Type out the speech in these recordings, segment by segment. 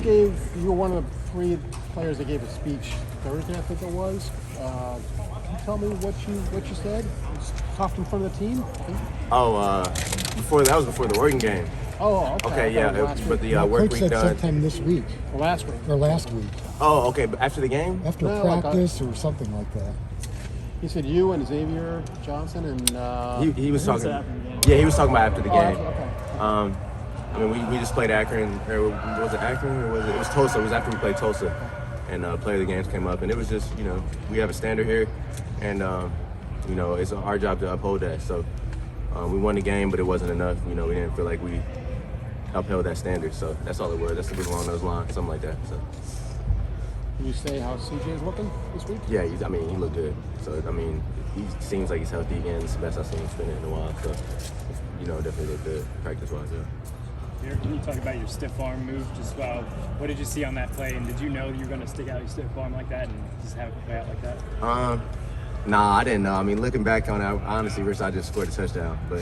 you were one of the 3 players that gave a speech Thursday, I think it was. Can you tell me what you said? Talked in front of the team? Before the Oregon game. Oh, okay. Okay, yeah, but the work Coach week said done. sometime this week Or last week. or last week, Oh, okay, but after the game? after No, like practice or something like that. He said you and Xavier Johnson and He was talking. Yeah, he was talking about after the game. okay. I mean, we just played Akron. Or was it Akron or was it? It was Tulsa. It was after we played Tulsa, and player of the games came up, and it was just we have a standard here, and it's our job to uphold that. So we won the game, but it wasn't enough. We didn't feel like we upheld that standard. So that's all it was. That's along those lines, something like that. So. Can you say how CJ is looking this week? Yeah, he looked good. So he seems like he's healthy again. It's the best I've seen him spin it in a while. So definitely looked good practice-wise. Yeah. Garrett, can you talk about your stiff arm move? Just what did you see on that play, and did you know you were going to stick out your stiff arm like that and just have it play out like that? Nah, I didn't know. I mean, looking back on it, I honestly wish I just scored a touchdown. But,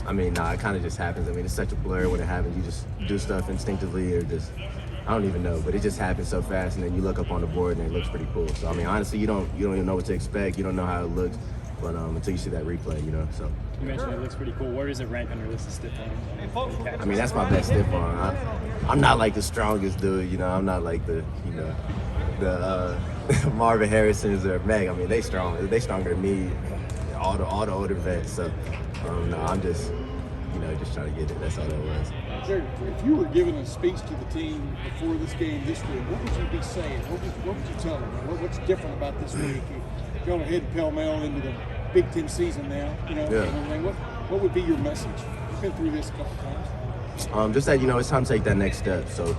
it kind of just happens. I mean, it's such a blur when it happens. You just do stuff instinctively or just, I don't even know. But it just happens so fast, and then you look up on the board, and it looks pretty cool. So, honestly, you don't even know what to expect. You don't know how it looks, but until you see that replay, so. You mentioned it looks pretty cool. Where does it rank on your list of stiff arms? That's my best stiff arm. I'm not like the strongest dude, I'm not like the Marvin Harrisons or Meg. They strong. They stronger than me. All the older vets. So no, I'm just just trying to get it. That's all that was. Jared, if you were giving a speech to the team before this game this week, what would you be saying? What would you tell them? What's different about this week? Y'all are heading pell-mell into the Big Ten season now, and everything. What would be your message? You've been through this a couple times. Just that it's time to take that next step. So,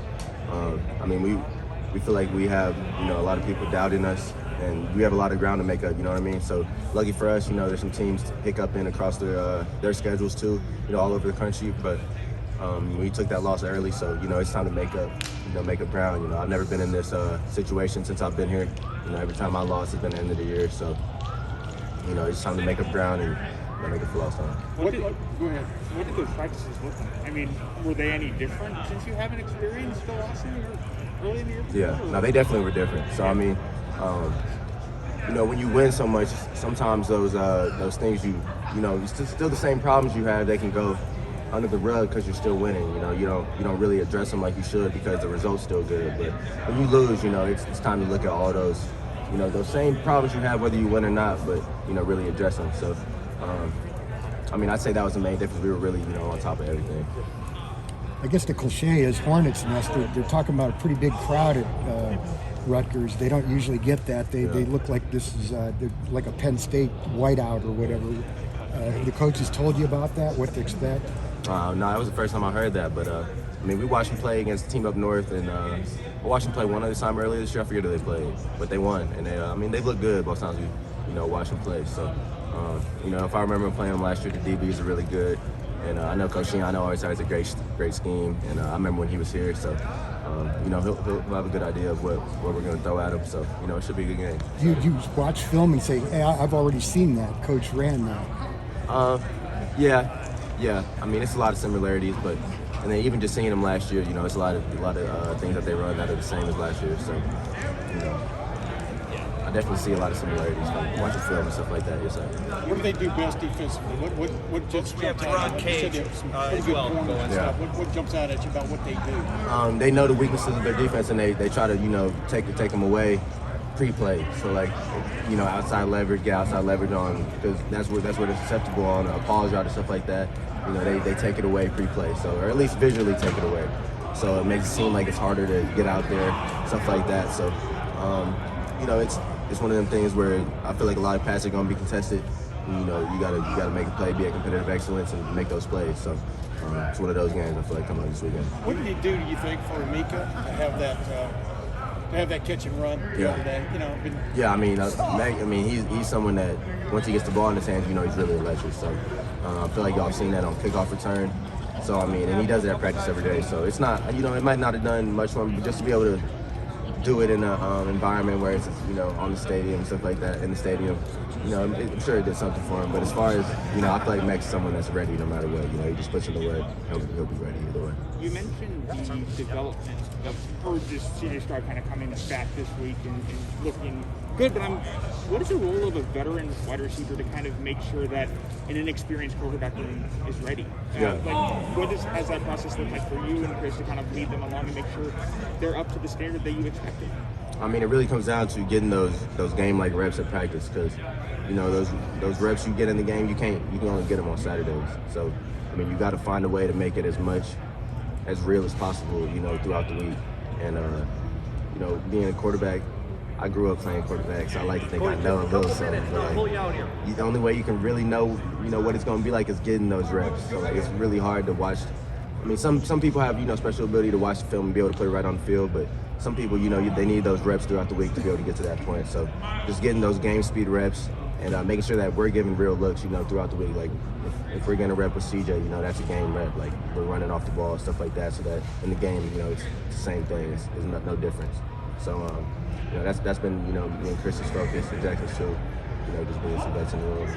we feel like we have a lot of people doubting us, and we have a lot of ground to make up. So lucky for us, there's some teams to pick up in across their schedules too, all over the country. But we took that loss early, so it's time to make up ground. I've never been in this situation since I've been here. Every time I lost, it's been the end of the year. So. It's time to make up ground and make it for last time. Go ahead. What did those practices look like? Were they any different since you haven't experienced velocity early in the year? Yeah, no, they definitely were different. So when you win so much, sometimes those things it's still the same problems you have. They can go under the rug because you're still winning. You don't really address them like you should because the result's still good. But when you lose, it's time to look at all those same problems you have whether you win or not, but really address them. So I'd say that was the main difference. We were really on top of everything. I guess the cliche is Hornets Nest. They're talking about a pretty big crowd at Rutgers. They don't usually get that. They look like this is they're like a Penn State whiteout or whatever. The coaches told you about that, what to expect? No, that was the first time I heard that. But we watched them play against a team up north, and I watched them play one other time earlier this year. I forget who they played, but they won, and they've looked good both times we watch them play. So if I remember playing them last year, the DBs are really good, and I know Coach Sheehan always has a great scheme, and I remember when he was here. So he'll have a good idea of what we're going to throw at him. So it should be a good game. You watch film and say, "Hey, I've already seen that. Coach ran that." Yeah. It's a lot of similarities, but and then even just seeing them last year, it's a lot of things that they run that are the same as last year. So, I definitely see a lot of similarities from watching film and stuff like that. Yes, sir. What do they do best defensively? What jumps We have to run cage as well. What jumps out at you about what they do? They know the weaknesses of their defense, and they try to take them away pre-play. So outside leverage, get outside leverage on, because that's where they're susceptible on a pause route and stuff like that. They take it away pre-play, or at least visually take it away. So it makes it seem like it's harder to get out there, stuff like that. So it's one of them things where I feel like a lot of passes are going to be contested. And, you gotta make a play, be a competitive excellence, and make those plays. So it's one of those games I feel like coming up this weekend. What did he do you think for Amika to have that catch and run the other day? He's someone that once he gets the ball in his hands, he's really electric. So I feel like y'all have seen that on kickoff return. So and he does it at practice every day. So it's not, it might not have done much for him, but just to be able to do it in an environment where it's, you know, on the stadium and stuff like that, in the stadium, you know, I'm sure it did something for him. But as far as, you know, I feel like Max is someone that's ready no matter what. You know, he just puts in the work, he'll be ready either way. You mentioned the development of this senior star kind of coming back this week and looking good, but what is the role of a veteran wide receiver to kind of make sure that an inexperienced quarterback is ready? Yeah. What has that process look like for you and Chris to kind of lead them along and make sure they're up to the standard that you expected? I mean, it really comes down to getting those game-like reps at practice, because, you know, those reps you get in the game, you can only get them on Saturdays. So, I mean, you got to find a way to make it as real as possible, you know, throughout the week. And, you know, being a quarterback, I grew up playing quarterback, so I like to think I know a little something. But like, the only way you can really know, you know, what it's going to be like is getting those reps. So, like, it's really hard to watch. I mean, some people have, you know, special ability to watch the film and be able to put it right on the field, but some people, you know, they need those reps throughout the week to be able to get to that point. So just getting those game speed reps and making sure that we're giving real looks, you know, throughout the week. Like if we're getting a rep with CJ, you know, that's a game rep. Like we're running off the ball, stuff like that, so that in the game, you know, it's the same thing. It's no difference. So, you know, that's been, you know, me and Chris's focus, and Jackson's too, you know, just being some vets in the room.